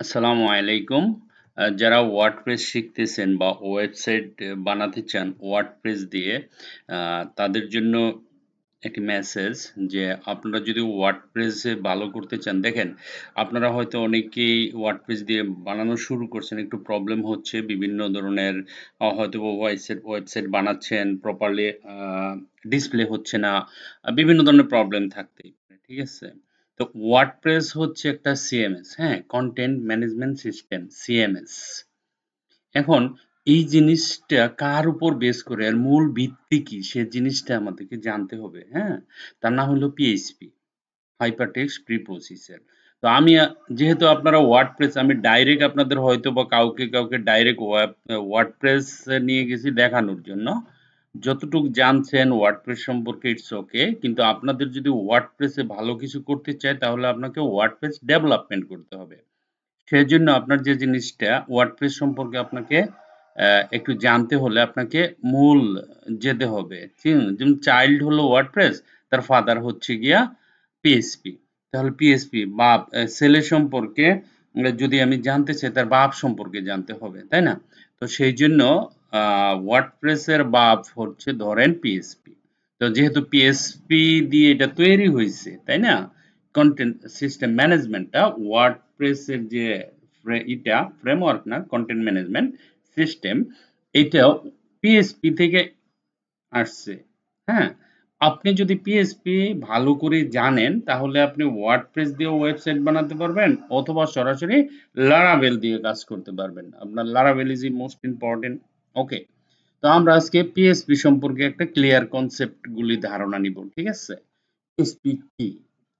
আসসালামু আলাইকুম। যারা ওয়ার্ডপ্রেস শিখতেছেন বা ওয়েবসাইট বানাতে চান ওয়ার্ডপ্রেস দিয়ে তাদের জন্য একটি মেসেজ যে আপনারা যদি ওয়ার্ডপ্রেসে ভালো করতে চান দেখেন আপনারা হয়তো অনেকেই ওয়ার্ডপ্রেস দিয়ে বানানো শুরু করছেন একটু প্রবলেম হচ্ছে বিভিন্ন ধরনের হয়তো ওয়েবসাইট বানাচ্ছেন প্রপারলি ডিসপ্লে হচ্ছে না বিভিন্ন ধরনের প্রবলেম থাকতেই পারে ঠিক আছে তো ওয়ার্ডপ্রেস হচ্ছে একটা সিএমএস হ্যাঁ কন্টেন্ট ম্যানেজমেন্ট সিস্টেম সিএমএস এখন এই জিনিসটা কার উপর বেস করে আর মূল ভিত্তি কি সে জিনিসটা আমাদেরকে জানতে হবে হ্যাঁ তার নাম হলো পিএইচপি হাইপারটেক্সট প্রিপ্রসেসর তো আমি যেহেতু আপনারা ওয়ার্ডপ্রেস আমি ডাইরেক্ট আপনাদের হয়তো বা কাউকে ডাইরেক্ট ওয়ার্ডপ্রেস নিয়ে গেছি দেখানোর জন্য যতটুকু জানছেন ওয়ার্ডপ্রেস সম্পর্কে ইটস ওকে কিন্তু আপনাদের যদি ওয়ার্ডপ্রেসে ভালো কিছু করতে চায় তাহলে আপনাকে ওয়ার্ডপ্রেস ডেভেলপমেন্ট করতে হবে সেজন্য আপনার যে জিনিসটা ওয়ার্ডপ্রেস সম্পর্কে আপনাকে একটু জানতে হলে আপনাকে মূল যেতে হবে ঠিক যেমন চাইল্ড হলো ওয়ার্ডপ্রেস তার ফাদার হচ্ছে গিয়া পিএসপি তাহলে পিএসপি বাপ ছেলে সম্পর্কে যদি আমি জানতে চাই তার বাপ সম্পর্কে জানতে হবে তাই না তো সেই জন্য ওয়ার্ডপ্রেসের বাপ হচ্ছে ধরেন পিএসপি তো যেহেতু পিএসপি দিয়ে এটা তৈরি হয়েছে তাই না কন্টেন্ট সিস্টেম ম্যানেজমেন্টটা ওয়ার্ডপ্রেসের যে এটা ফ্রেমওয়ার্ক না কন্টেন্ট ম্যানেজমেন্ট সিস্টেম এটাও পিএসপি থেকে আসছে হ্যাঁ আপনি যদি পিএসপি ভালো করে জানেন তাহলে আপনি ওয়ার্ডপ্রেস দিয়ে ওয়েবসাইট বানাতে পারবেন অথবা সরাসরি লারাভেল দিয়ে কাজ করতে পারবেন আপনার Laravel is most important okay তো আমরা আজকে পিএসপি সম্পর্কে একটা ক্লিয়ার কনসেপ্ট গুলি ধারণা নিব ঠিক আছে পিএসপি কি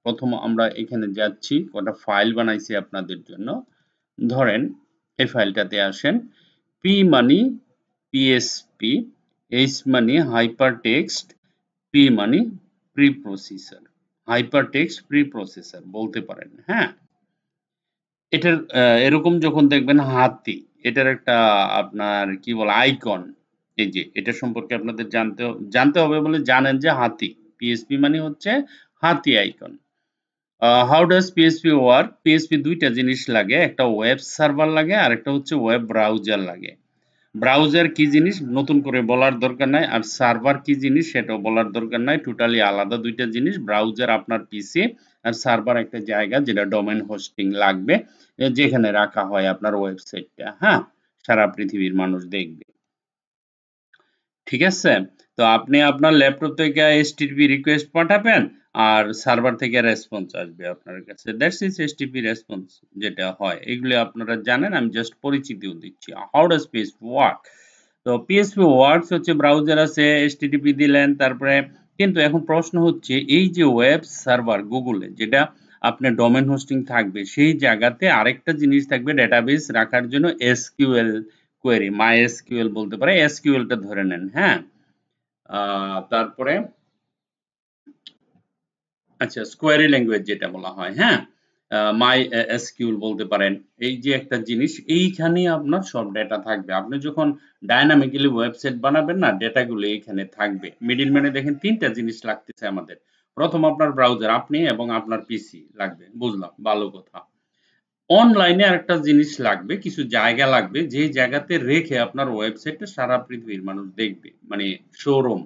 প্রথম আমরা এখানে যাচ্ছি কটা ফাইল বানাইছি আপনাদের জন্য ধরেন এই ফাইলটাতে আসেন পি মানি পিএসপি এইচ মানি হাইপারটেক্সট পি মানি preprocessor hypertext preprocessor বলতে পারেন হ্যাঁ এটার এরকম যখন দেখবেন হাতি এটার একটা আপনার কি বলে আইকন এই যে এটা সম্পর্কে আপনাদের জানতে হবে বলে জানেন যে হাতি পিএসপি মানে হচ্ছে হাতি icon how does PSP work PSP দুইটা জিনিস লাগে একটা ওয়েব সার্ভার লাগে আর একটা হচ্ছে ওয়েব ব্রাউজার লাগে ব্রাউজার কি জিনিস নতুন করে বলার দরকার নাই আর সার্ভার কি জিনিস সেটাও বলার দরকার নাই টোটালি আলাদা দুইটা জিনিস ব্রাউজার আপনার পিসি আর সার্ভার একটা জায়গা যেটা ডোমেইন হোস্টিং লাগবে যেখানে রাখা হয় আপনার ওয়েবসাইটটা হ্যাঁ সারা পৃথিবীর মানুষ দেখবে ঠিক আছে তো আপনি আপনার ল্যাপটপ থেকে এইচটিটিপি রিকোয়েস্ট পাঠাবেন আর সার্ভার থেকে রেসপন্স আসবে আপনার কাছে দ্যাটস ইজ এইচটিটিপি রেসপন্স যেটা হয় এগুলো আপনারা জানেন আমি জাস্ট পরিচিতিও দিচ্ছি হাউ ডাজ পিএসপি ওয়ার্ক তো পিএসপি ওয়ার্কস হচ্ছে ব্রাউজার আছে এইচটিটিপি দিলেন তারপরে কিন্তু এখন প্রশ্ন হচ্ছে এই যে ওয়েব সার্ভার গুগলে যেটা আপনার ডোমেন হোস্টিং থাকবে সেই জায়গাতে আরেকটা জিনিস থাকবে ডেটাবেস রাখার জন্য এসকিউএল কোয়েরি মাই এসকিউএল বলতে পারে এসকিউএলটা ধরে নেন হ্যাঁ তারপরে আচ্ছা স্কোয়ারি ল্যাঙ্গুয়েজ যেটা বলা হয় হ্যাঁ মাই এসকিউএল বলতে পারেন এই যে একটা জিনিস এইখানে আপনার সব ডেটা থাকবে আপনি যখন ডাইনামিক্যালি ওয়েবসাইট বানাবেন না ডেটাগুলো এইখানে থাকবে মিডলম্যানে দেখেন তিনটা জিনিস লাগতেছে আমাদের প্রথম আপনার ব্রাউজার আপনি এবং আপনার পিসি লাগবে বুঝলাম ভালো কথা অনলাইনে আরেকটা জিনিস লাগবে কিছু জায়গা লাগবে যে জায়গাতে রেখে আপনার ওয়েবসাইটটা সারা পৃথিবীর মানুষ দেখবে মানে শোরুম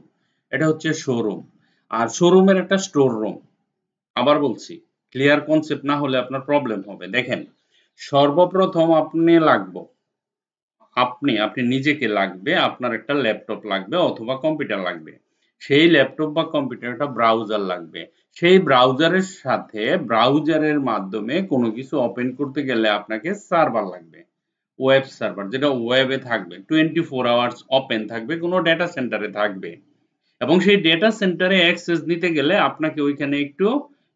এটা হচ্ছে শোরুম আর শোরুমের একটা স্টোর রুম আবার বলছি ক্লিয়ার কনসেপ্ট না হলে আপনার প্রবলেম হবে দেখেন সর্বপ্রথম আপনি নিজেকে লাগবে আপনার একটা ল্যাপটপ লাগবে অথবা কম্পিউটার লাগবে সেই ল্যাপটপ বা কম্পিউটার একটা ব্রাউজার লাগবে সেই ব্রাউজারের সাথে ব্রাউজারের মাধ্যমে কোনো কিছু ওপেন করতে গেলে আপনাকে সার্ভার লাগবে ওয়েব সার্ভার যেটা ওয়েবে থাকবে 24 আওয়ার্স ওপেন থাকবে কোনো ডেটা সেন্টারে থাকবে এবং সেই ডেটা সেন্টারে অ্যাক্সেস নিতে গেলে আপনাকে ওইখানে একটু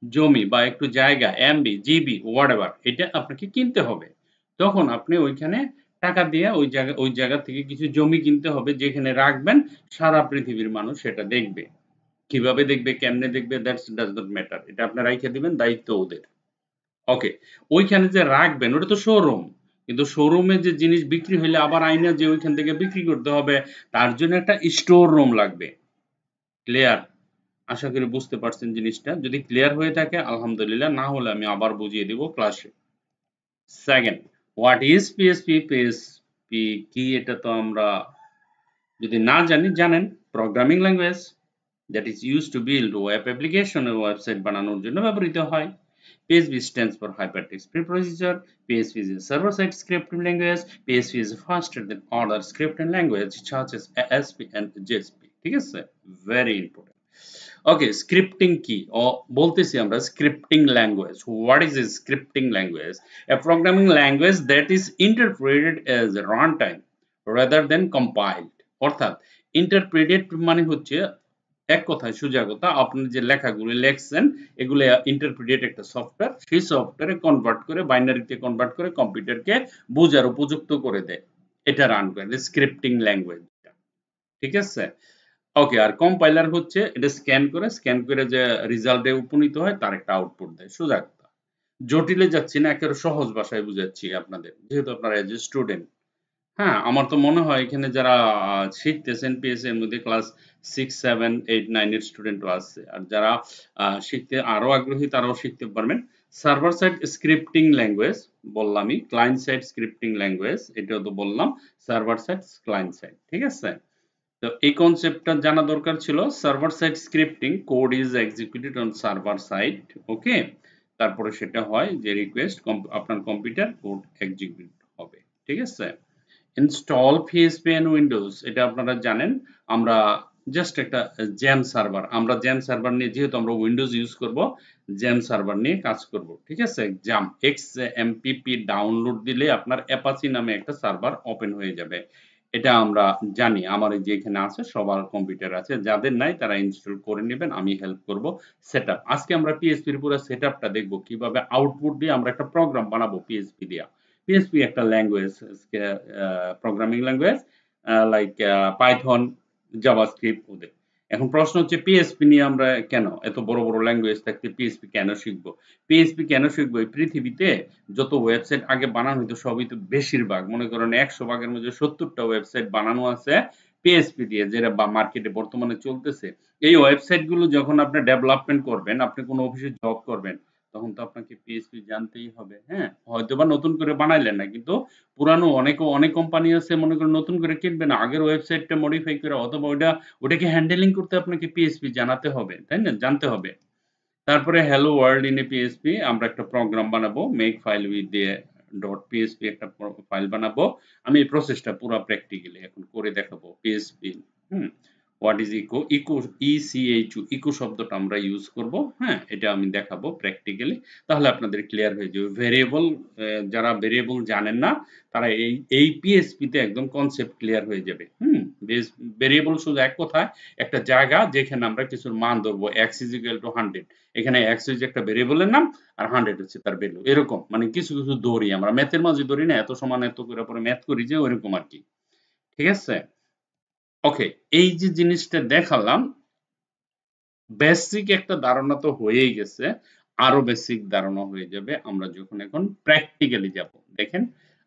জমি বা একটু জায়গা এমবি জিবি হোয়াটএভার এটা আপনাকে কিনতে হবে তখন আপনি ওইখানে টাকা দিয়ে ওই জায়গা থেকে কিছু জমি কিনতে হবে যেখানে রাখবেন সারা পৃথিবীর মানুষ সেটা দেখবে কিভাবে দেখবে কেমনে দেখবে দ্যাটস ডাজ নট ম্যাটার এটা আপনি রাইখে দিবেন দায়িত্ব ওদের ওকে ওইখানে যে রাখবেন ওটা তো শোরুম কিন্তু শোরুমে যে জিনিস বিক্রি হইলে আবার আইনা যে ওইখান থেকে বিক্রি করতে হবে তার জন্য একটা স্টোর রুম লাগবে ক্লিয়ার আশা করি বুঝতে পারছেন জিনিসটা যদি ক্লিয়ার হয়ে থাকে আলহামদুলিল্লাহ না হলে আমি আবার বুঝিয়ে দিব ক্লাসে second, what is PSP? PSP কি এটা তো আমরা যদি না জানি, জানেন programming language that is use to build web application, website বানানোর জন্য ব্যবহৃত হয়। PHP stands for Hypertext Preprocessor. PHP is a server-side scripting language. PHP is faster than other scripting language such as ASP and JSP. ঠিক আছে? Very important. Okay, scripting কি? বলতেছি আমরা scripting language. What is a scripting language? A programming language that is interpreted as a runtime rather than compiled. অর্থাৎ interpreted মানে হচ্ছে এক কথায় সোজা কথা, আপনি যে লেখাগুলো লেখছেন এগুলো ইন্টারপ্রিটেড একটা সফটওয়্যার, সেই সফটওয়্যারে কনভার্ট করে বাইনারিতে কনভার্ট করে কম্পিউটারকে বোঝার উপযুক্ত করে দেয়, এটা রান করে স্ক্রিপ্টিং ল্যাঙ্গুয়েজ। ঠিক আছে? ওকে, আর কম্পাইলার হচ্ছে এটা স্ক্যান করে যে রেজাল্টে উপনীত হয় তার একটা আউটপুট দেয়, সোজা কথা। জটিলে যাচ্ছি না, একেবারে সহজ ভাষায় বুঝাচ্ছি আপনাদের, যেহেতু আপনারা এজ এ স্টুডেন্ট। হ্যাঁ, আমার তো মনে হয় এখানে যারা শিখতেছেন পিএসসি এর মধ্যে ক্লাস 6, 7, 8, 9 এর স্টুডেন্টও আছে। আর যারা শিখতে আরো আগ্রহী তারাও শিখতে পারবেন। সার্ভার সাইড স্ক্রিপ্টিং ল্যাঙ্গুয়েজ বললামই, ক্লায়েন্ট সাইড স্ক্রিপ্টিং ল্যাঙ্গুয়েজ এটাও তো বললাম, সার্ভার সাইড ক্লায়েন্ট সাইড। ঠিক আছে? তো এই কনসেপ্টটা জানা দরকার ছিল। Server side scripting, code is executed on server side. Okay, তারপরে সেটা হয় যে রিকোয়েস্ট আপনার কম্পিউটার কোড এক্সিকিউট হবে। ঠিক আছে? ইনস্টল পিএসপি এন্ড উইন্ডোজ, এটা আপনারা জানেন। আমরা জাস্ট একটা জ্যাম সার্ভার, আমরা জ্যাম সার্ভার নিয়ে, যেহেতু আমরা উইন্ডোজ ইউজ করব, জ্যাম সার্ভার নিয়ে কাজ করব। ঠিক আছে? জ্যাম XMPP ডাউনলোড দিলে আপনার অ্যাপাচি নামে একটা সার্ভার ওপেন হয়ে যাবে। এটা আমরা জানি, আমার এই যে এখানে আছে সবার কম্পিউটার আছে, যাদের নাই তারা ইনস্টল করে নেবেন, আমি হেল্প করব সেটআপ। আজকে আমরা পিএসপি এর পুরো সেটআপটা দেখব, কিভাবে আউটপুট দিয়ে আমরা একটা প্রোগ্রাম বানাবো পিএসপি দিয়ে। PHP একটা language, programming language, like Python, JavaScript ওদের। এখন প্রশ্ন হচ্ছে পিএসপি নিয়ে আমরা কেন, এত বড় বড় ল্যাঙ্গুয়েজ থাকতে পিএসপি কেন শিখবো? পিএসপি কেন শিখবো? এই পৃথিবীতে যত ওয়েবসাইট আগে বানানো হতো সবই তো, বেশিরভাগ মনে করেন 100 ভাগের মধ্যে 70টা ওয়েবসাইট বানানো আছে পিএসপি দিয়ে, যেটা মার্কেটে বর্তমানে চলতেছে। এই ওয়েবসাইট গুলো যখন আপনি ডেভেলপমেন্ট করবেন, আপনি কোনো অফিসে জব করবেন, তখন তো আপনাকে পিএইচপি জানতেই হবে। হ্যাঁ, হয়তোবা নতুন করে বানাইলেন না, কিন্তু পুরানো অনেক কোম্পানি আছে মনে করেন নতুন করে কিনবে না, আগের ওয়েবসাইটটা মডিফাই করে অথবা ওটাকে হ্যান্ডেলিং করতে আপনাকে পিএইচপি জানাতে হবে, তাই না? জানতে হবে। তারপরে hello world in a PHP, আমরা একটা প্রোগ্রাম বানাবো, মেক ফাইল উইথ দিয়ে ডট পিএইচপি একটা ফাইল বানাবো। আমি এই প্রসেসটা পুরো প্র্যাকটিক্যালি এখন করে দেখাবো PHP. Hmm, what is echo? Echo শব্দটা আমরা ইউজ করব। হ্যাঁ, এটা আমি দেখাবো প্র্যাকটিক্যালি, তাহলে আপনাদের ক্লিয়ার হয়ে যাবে। ভেরিয়েবল, যারা ভেরিয়েবল জানেন না তারা এই পিএইচপি তে একদম কনসেপ্ট ক্লিয়ার হয়ে যাবে। ভেরিয়েবল শুধু এক কথায় একটা জায়গা যেখানে আমরা কিছুর মান ধরবো, x is equal to 100, এখানে x হচ্ছে একটা ভেরিয়েবলের নাম আর 100 হচ্ছে তার ভ্যালু। এরকম মানে কিছু ধরি, আমরা ম্যাথের মাঝে ধরি না, এত সমান এত করে পরে ম্যাথ করি যে, ওইরকম আর কি। ঠিক আছে? ওকে, এই যে জিনিসটা দেখালাম, বেসিক একটা ধারণা তো হয়েই গেছে, আরো বেসিক ধারণা হয়ে যাবে আমরা যখন এখন প্র্যাকটিক্যালি যাব। দেখেন,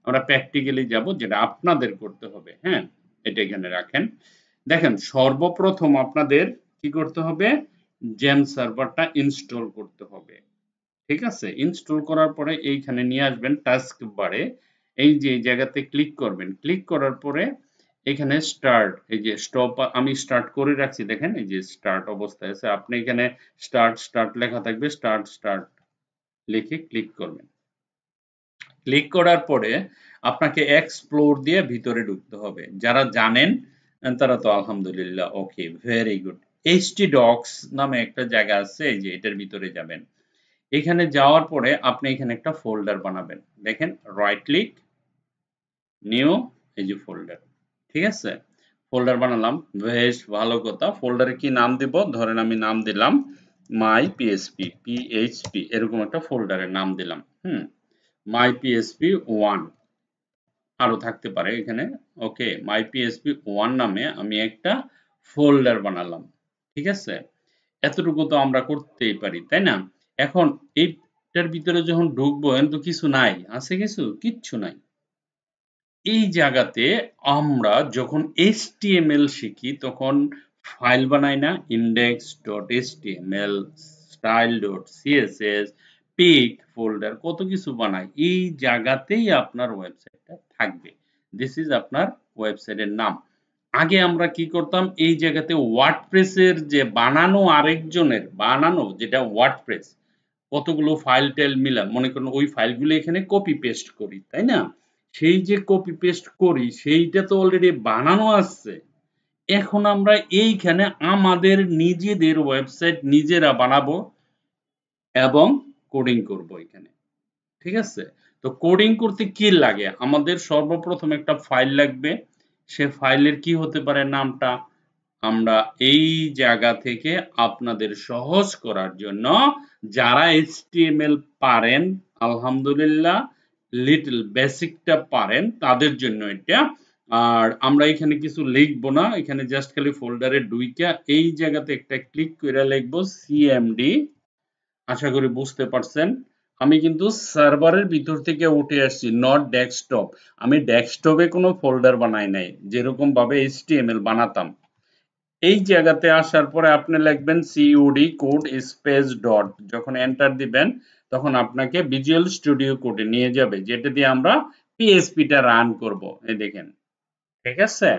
আমরা প্র্যাকটিক্যালি যাব, যেটা আপনাদের করতে হবে। হ্যাঁ, এটা এখানে রাখেন। দেখেন, সর্বপ্রথম আপনাদের কি করতে হবে? জেম সার্ভারটা ইনস্টল করতে হবে। ঠিক আছে? ইনস্টল করার পরে এইখানে নিয়ে আসবেন টাস্ক বারে, এই যে এই জায়গাতে ক্লিক করবেন। ক্লিক করার পরে এখানে স্টার্ট, এই যে স্টপ আমি স্টার্ট করে রাখছি, দেখেন এই যে স্টার্ট অবস্থায় আছে। আপনি এখানে স্টার্ট লেখা থাকবে, স্টার্ট লিখে ক্লিক করবেন। ক্লিক করার পরে আপনাকে এক্সপ্লোর দিয়ে ভিতরে ঢুকতে হবে। যারা জানেন তারা তো আলহামদুলিল্লাহ, ওকে, ভেরি গুড। htdocs নামে একটা জায়গা আছে, এই যে এটার ভিতরে যাবেন। এখানে যাওয়ার পরে আপনি এখানে একটা ফোল্ডার বানাবেন। দেখেন, রাইট ক্লিক, নিউ, এই যে ফোল্ডার। ঠিক আছে? ফোল্ডার বানালাম, বেশ ভালো কথা। ফোল্ডারে কি নাম দিব? ধরেন আমি নাম দিলাম মাই পিএইচপি, এরকম একটা ফোল্ডারের নাম দিলাম। মাই পিএইচপি 1, আরো থাকতে পারে এখানে। ওকে, মাই পিএইচপি 1 নামে আমি একটা ফোল্ডার বানালাম। ঠিক আছে? এতটুকু তো আমরা করতেই পারি, তাই না? এখন এইটার ভিতরে যখন ঢুকবো, এখন তো কিছু নাই, আছে কিছু? কিচ্ছু নাই। এই জায়গাতে আমরা যখন HTML শিখি তখন ফাইল বানাই না, index.html, style.css, পিক ফোল্ডার কত কিছু বানাই, এই জায়গাতেই আপনার ওয়েবসাইটটা থাকবে। দিস ইজ আপনার ওয়েবসাইটের নাম। আগে আমরা কি করতাম, এই জায়গাতে ওয়ার্ডপ্রেসের যে বানানো আরেকজনের বানানো যেটা ওয়ার্ডপ্রেস কতগুলো ফাইল টাইল মিলা মনে করেন ওই ফাইলগুলো এখানে কপি পেস্ট করি, তাই না? সেই যে কপি পেস্ট করি সেইটা তো অলরেডি বানানো আছে। এখন আমরা এইখানে আমাদের নিজেদের ওয়েবসাইট নিজেরা বানাবো এবং কোডিং করব এখানে। ঠিক আছে? তো কোডিং করতে কি লাগে? আমাদের সর্বপ্রথম একটা ফাইল লাগবে। সে ফাইলের কি হতে পারে নামটা? আমরা এই জায়গা থেকে আপনাদের সহজ করার জন্য যারা HTML পারেন আলহামদুলিল্লাহ, লিটল বেসিকটা পারেন তাদের জন্য এটা। আর আমরা এখানে কিছু লিখবো না, এখানে জাস্ট খালি ফোল্ডারে ঢুইকা এই জায়গাতে একটা ক্লিক করে লিখবো CMD। আশা করি বুঝতে পারছেন। আমি কিন্তু সার্ভারের ভিতর থেকে উঠে আসছি, নট ডেস্কটপ। আমি ডেস্কটপে কোনো ফোল্ডার বানাই নাই, যেরকম ভাবে HTML বানাতাম। এই জায়গাতে আসার পরে আপনি লিখবেন সিইউডি কোড স্পেস ডট, যখন এন্টার দিবেন তখন আপনাকে ভিজুয়াল স্টুডিও কোডে নিয়ে যাবে, যেটা দিয়ে আমরা পিএসপিটা রান করব। এই দেখেন, ঠিক আছে?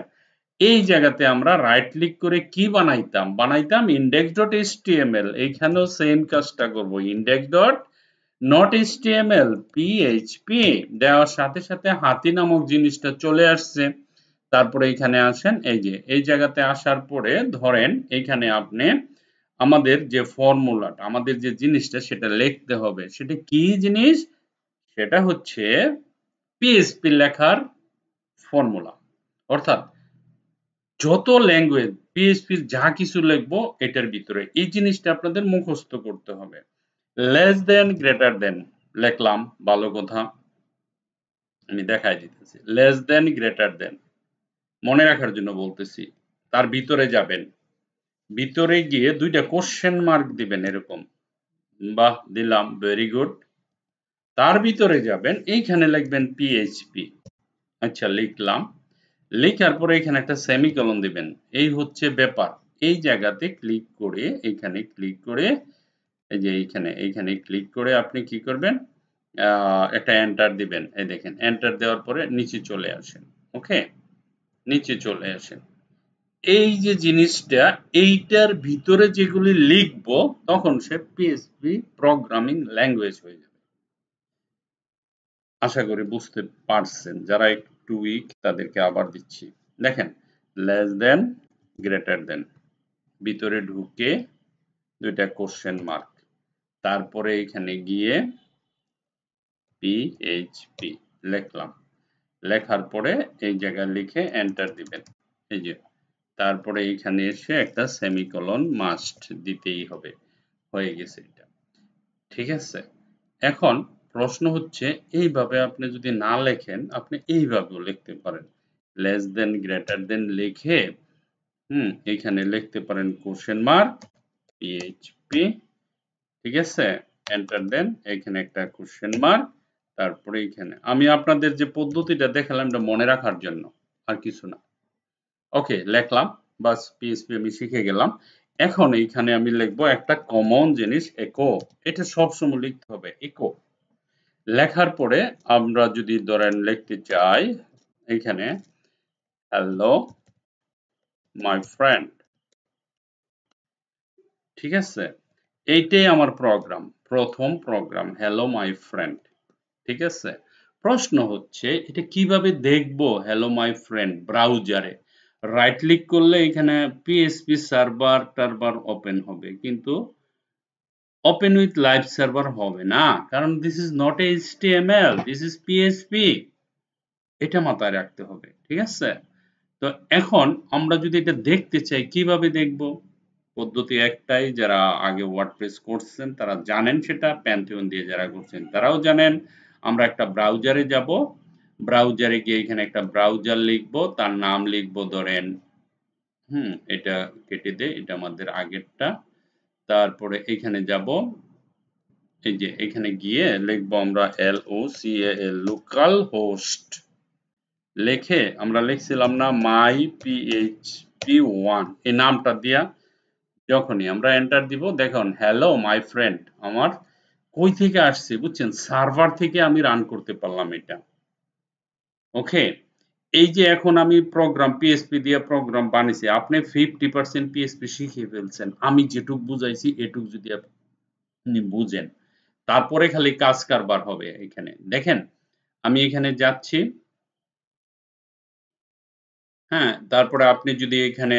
এই জায়গাতে আমরা রাইট ক্লিক করে কি বানাইতাম index.html। এইখানেও সেম কাজটা করব, index.html পিএইচপি দেওয়ার সাথে সাথে হাতি নামক জিনিসটা চলে আসছে। তারপরে এখানে আসেন, এই যে এই জায়গাতে আসার পরে ধরেন এখানে আপনি আমাদের যে ফর্মুলাটা আমাদের যে জিনিসটা সেটা লিখতে হবে। সেটা কি জিনিস? সেটা হচ্ছে পিএইচপি লেখার ফর্মুলা। অর্থাৎ যত ল্যাঙ্গুয়েজ পিএইচপির যা কিছু লিখবো এটার ভিতরে এই জিনিসটা আপনাদের মুখস্থ করতে হবে। লেস দেন গ্রেটার দেন লিখলাম, ভালো কথা, আমি দেখাই দিতেছি। লেস দেন গ্রেটার দেন মনে রাখার জন্য বলতেছি। তার ভিতরে যাবেন, ভিতরে গিয়ে দুইটা কোশ্চেন মার্ক দিবেন এরকম, বাহ দিলাম, ভেরি গুড। তার ভিতরে যাবেন, এইখানে লিখবেন পিএইচপি। আচ্ছা লিখলাম, লেখার পরে এখানে একটা সেমিকোলন দিবেন। এই হচ্ছে ব্যাপার। এই জায়গাতে ক্লিক করে এখানে ক্লিক করে এই যে এইখানে ক্লিক করে আপনি কি করবেন, একটা এন্টার দিবেন। এই দেখেন এন্টার দেওয়ার পরে নিচে চলে আসেন। ওকে, নিচে চলে আসেন। এই যে জিনিসটা এইটার ভিতরে যেগুলি লিখবো তখন সে পিএইচপি প্রোগ্রামিং ল্যাঙ্গুয়েজ হয়ে যাবে। আশা করি বুঝতে পারছেন। যারা একটু উইক তাদেরকে আবার দিচ্ছি। দেখেন, লেস দেন গ্রেটার দেন, ভিতরে ঢুকে দুইটা কোশ্চেন মার্ক, তারপরে এখানে গিয়ে পিএইচপি লিখলাম, লেখার পরে এই জায়গায় লিখে এন্টার দিবেন। এই যে তারপরে এখানে এসে একটা সেমিকোলন মাস্ট দিতেই হবে। হয়ে গেছে এটা, ঠিক আছে? এখন প্রশ্ন হচ্ছে এইভাবে আপনি যদি না লেখেন আপনি এইভাবেও লিখতে পারেন। লেস দেন গ্রেটার দেন লিখে এখানে লিখতে পারেন কোশ্চেন মার্ক পিএইচপি, ঠিক আছে? এন্টার দেন, এখানে একটা কোশ্চেন মার্ক, তারপরে এখানে আমি আপনাদের যে পদ্ধতিটা দেখালাম এটা মনে রাখার জন্য, আর কিছু না। ওকে লেখলাম, বাস পিএইচপি আমি শিখে গেলাম। এখন এইখানে আমি লিখবো একটা কমন জিনিস একো। এটা সবসময় লিখতে হবে একো। লেখার পরে আমরা যদি ধরেন লিখতে চাই এখানে হ্যালো মাই ফ্রেন্ড, ঠিক আছে? এইটাই আমার প্রোগ্রাম, প্রথম প্রোগ্রাম হ্যালো মাই ফ্রেন্ড, ঠিক আছে? প্রশ্ন হচ্ছে এটা কিভাবে দেখবো হ্যালো মাই ফ্রেন্ড ব্রাউজারে? রাইট ক্লিক করলে এখানে পিএইচপি সার্ভার টার্ভার ওপেন হবে, কিন্তু ওপেন উইথ লাইভ সার্ভার হবে না, কারণ this is not a HTML, this is PHP. এটা মাথায় রাখতে হবে, ঠিক আছে? তো এখন আমরা যদি এটা দেখতে চাই কিভাবে দেখব? পদ্ধতি একটাই, যারা আগে ওয়ার্ডপ্রেস করছেন তারা জানেন সেটা, প্যান্থিয়ন দিয়ে যারা করছেন তারাও জানেন। আমরা একটা ব্রাউজারে যাব, ব্রাউজারে গিয়ে এখানে একটা ব্রাউজার লিখব, তার নাম লিখব ধরেন এটা কেটে দে, এটা আমাদের আগেরটা। তারপরে এখানে যাব, এই যে এখানে গিয়ে লিখব আমরা LOCAL লোকাল হোস্ট, লিখে আমরা লিখছিলাম না মাই PHP1 এই নামটা দিয়া যখনই আমরা এন্টার দিব দেখুন হ্যালো মাই ফ্রেন্ড আমার কই থেকে আসছে বুঝছেন, সার্ভার থেকে আমি রান করতে পারলাম এটা। ওকে, এই যে এখন আমি প্রোগ্রাম পিএসপি দিয়ে প্রোগ্রাম বানিয়েছি, আপনি 50% পিএসপি শিখে ফেলছেন, আমি যেটুক বুঝাইছি এটুক যদি আপনি বুঝেন, তারপরে খালি কাজ কারবার হবে। এখানে দেখেন, আমি এখানে যাচ্ছি, হ্যাঁ, তারপরে আপনি যদি এখানে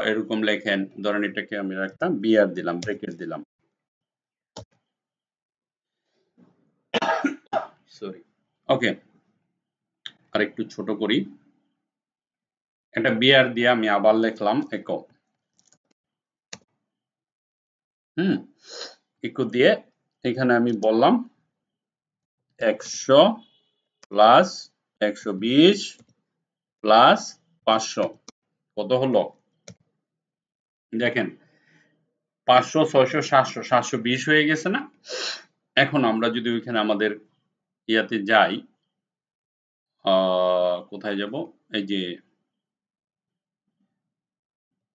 এরকম লেখেন, ধরেন এটাকে আমি রাখতাম বিআর দিলাম, ব্রেকেট দিলাম, সরি, ওকে, আর একটু ছোট করি, এটা বিআর দিয়ে আমি আবার লিখলাম ইকো, হুম, ইকো দিয়ে এখানে আমি বললাম 100 প্লাস 120 প্লাস 500 কত হলো? দেখেন 500 600 700 720 হয়ে গেছে না? এখন আমরা যদি ওইখানে আমাদের ইয়াতে যাই, কোথায় যাব? এই যে,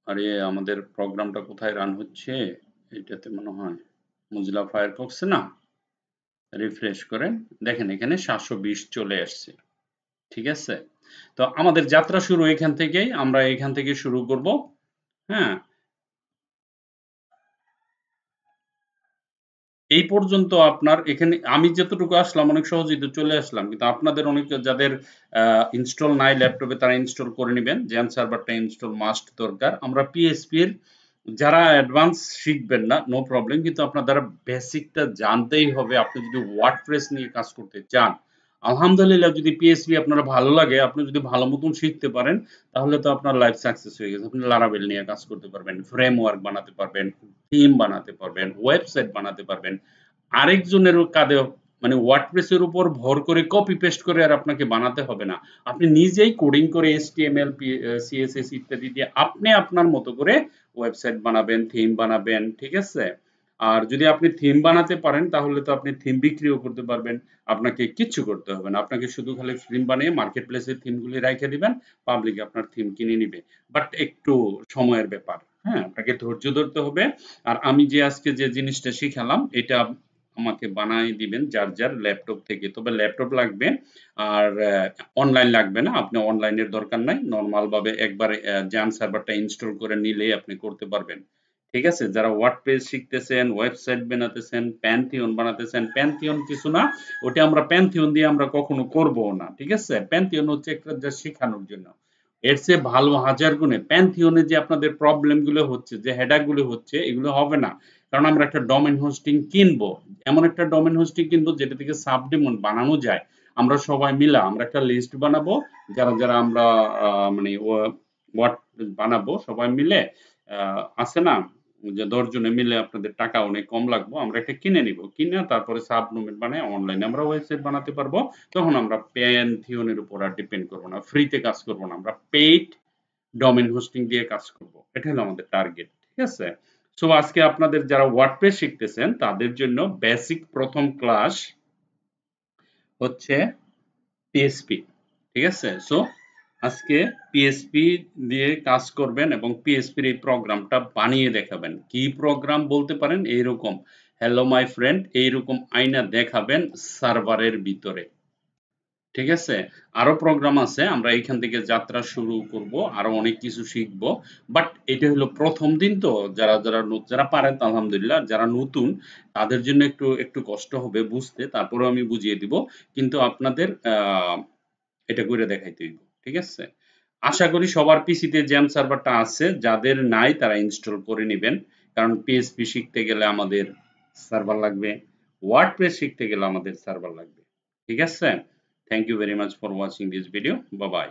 আরে আমাদের প্রোগ্রামটা কোথায় রান হচ্ছে? এটাতে মনে হয় মোজিলা ফায়ারফক্সে না? রিফ্রেশ করেন, দেখেন এখানে 720 চলে আসছে। ঠিক আছে? তো আমাদের যাত্রা শুরু এখান থেকেই, আমরা এখান থেকে শুরু করব। হ্যাঁ, এই পর্যন্ত আপনার এখানে আমি যতটুকু আসলাম অনেক সহজেই তো চলে আসলাম, কিন্তু আপনাদের অনেক যাদের ইনস্টল নাই ল্যাপটপে তারা ইনস্টল করে নেবেন। জেন সার্ভারটা ইনস্টল মাস্ট দরকার। আমরা পিএসপি এর যারা অ্যাডভান্স শিখবেন না নো প্রবলেম, কিন্তু আপনার দ্বারা বেসিকটা জানতেই হবে আপনি যদি ওয়ার্ডপ্রেস নিয়ে কাজ করতে চান। আলহামদুলিল্লাহ, যদি পিএসপি আপনার ভালো লাগে, আপনি যদি ভালো মতন শিখতে পারেন, তাহলে তো আপনার লাইফ সাকসেস হয়ে গেছে। আপনি লারাবেল নিয়ে কাজ করতে পারবেন, ফ্রেমওয়ার্ক বানাতে পারবেন, থিম বানাতে পারবেন, ওয়েবসাইট বানাতে পারবেন। আরেকজনের কাঁধে মানে ওয়ার্ডপ্রেস এর উপর ভর করে কপি পেস্ট করে আর আপনাকে বানাতে হবে না। আপনি নিজেই কোডিং করে এইচটিএমএল, সিএসএস ইত্যাদি দিয়ে আপনি আপনার মতো করে ওয়েবসাইট বানাবেন, থিম বানাবেন। ঠিক আছে? আর যদি আপনি থিম বানাতে পারেন তাহলে তো আপনি থিম বিক্রিও করতে পারবেন। আপনাকে কিচ্ছু করতে হবে না। আপনাকে শুধু খালি থিম বানিয়ে মার্কেট প্লেসে থিমগুলি রেখে দিবেন। পাবলিক আপনার থিম কিনে নিবে। বাট একটু সময়ের ব্যাপার। হ্যাঁ? আপনাকে ধৈর্য ধরতে হবে। আর আমি যে আজকে যে জিনিসটা শিখালাম এটা আমাকে বানায় দিবেন যার যার ল্যাপটপ থেকে। তবে ল্যাপটপ লাগবে, আর অনলাইন লাগবে না। আপনি অনলাইনের দরকার নাই। নরমাল ভাবে একবারে জাম সার্ভারটা ইনস্টল করে নিলেই আপনি করতে পারবেন। ঠিক আছে? যারা ওয়ার্ডপ্রেস শিখতেছেন, ওয়েবসাইট বানাতেছেন, প্যান্থিয়ন বানাতেছেন, প্যান্থিয়ন কিছু না। ওটা আমরা প্যান্থিয়ন দিয়ে আমরা কখনো করবও না। ঠিক আছে? প্যান্থিয়ন হচ্ছে একটা জাস্ট শেখানোর জন্য। এর চেয়ে ভালো হাজার গুণে প্যান্থিয়নে যে আপনাদের প্রবলেম গুলো হচ্ছে, যে হেডাক গুলো হচ্ছে, এগুলো হবে না। কারণ আমরা একটা ডোমেইন হোস্টিং কিনবো, এমন একটা ডোমেইন হোস্টিং কিনবো যেটা থেকে সাবডোমেইন বানানো যায়। আমরা সবাই মিলে আমরা একটা লিস্ট বানাবো, যারা যারা আমরা মানে ওয়ার্ড বানাবো সবাই মিলে, আছে না যে 10 জনে মিলে আপনাদের টাকা অনেক কম লাগবে, আমরা এটা কিনে নিব, কিনে তারপরে সাবডোমেইন বানায় অনলাইনে আমরা ওয়েবসাইট বানাতে পারবো। তখন আমরা প্যান্থিয়নের উপর আর ডিপেন্ড করবো না, ফ্রিতে কাজ করবো না, আমরা পেইড ডোমেইন হোস্টিং দিয়ে কাজ করব। এটা হলো আমাদের টার্গেট। ঠিক আছে? সো আজকে আপনাদের যারা ওয়ার্ডপ্রেস শিখতেছেন তাদের জন্য বেসিক প্রথম ক্লাস হচ্ছে পিএসপি। ঠিক আছে? সো আজকে পিএসপি দিয়ে কাজ করবেন এবং পিএসপির এই প্রোগ্রামটা বানিয়ে দেখাবেন। কি প্রোগ্রাম বলতে পারেন? এইরকম, হ্যালো মাই ফ্রেন্ড, এইরকম আয়না দেখাবেন সার্ভারের ভিতরে। ঠিক আছে? আরো প্রোগ্রাম আছে। আমরা এইখান থেকে যাত্রা শুরু করব। আরো অনেক কিছু শিখব। বাট এটা হলো ১ম দিন তো, যারা পারেন তো আলহামদুলিল্লাহ। যারা নতুন তাদের জন্য একটু একটু কষ্ট হবে বুঝতে। তারপরেও আমি বুঝিয়ে দিব। কিন্তু আপনাদের এটা কইরা দেখাইতে হইব। ঠিক আছে? আশা করি সবার পিসিতে জেম সার্ভারটা আছে। যাদের নাই তারা ইনস্টল করে নিবেন। কারণ পিএইচপি শিখতে গেলে আমাদের সার্ভার লাগবে। ওয়ার্ডপ্রেস শিখতে গেলে আমাদের সার্ভার লাগবে। ঠিক আছে? Thank you very much for watching this video. Bye bye.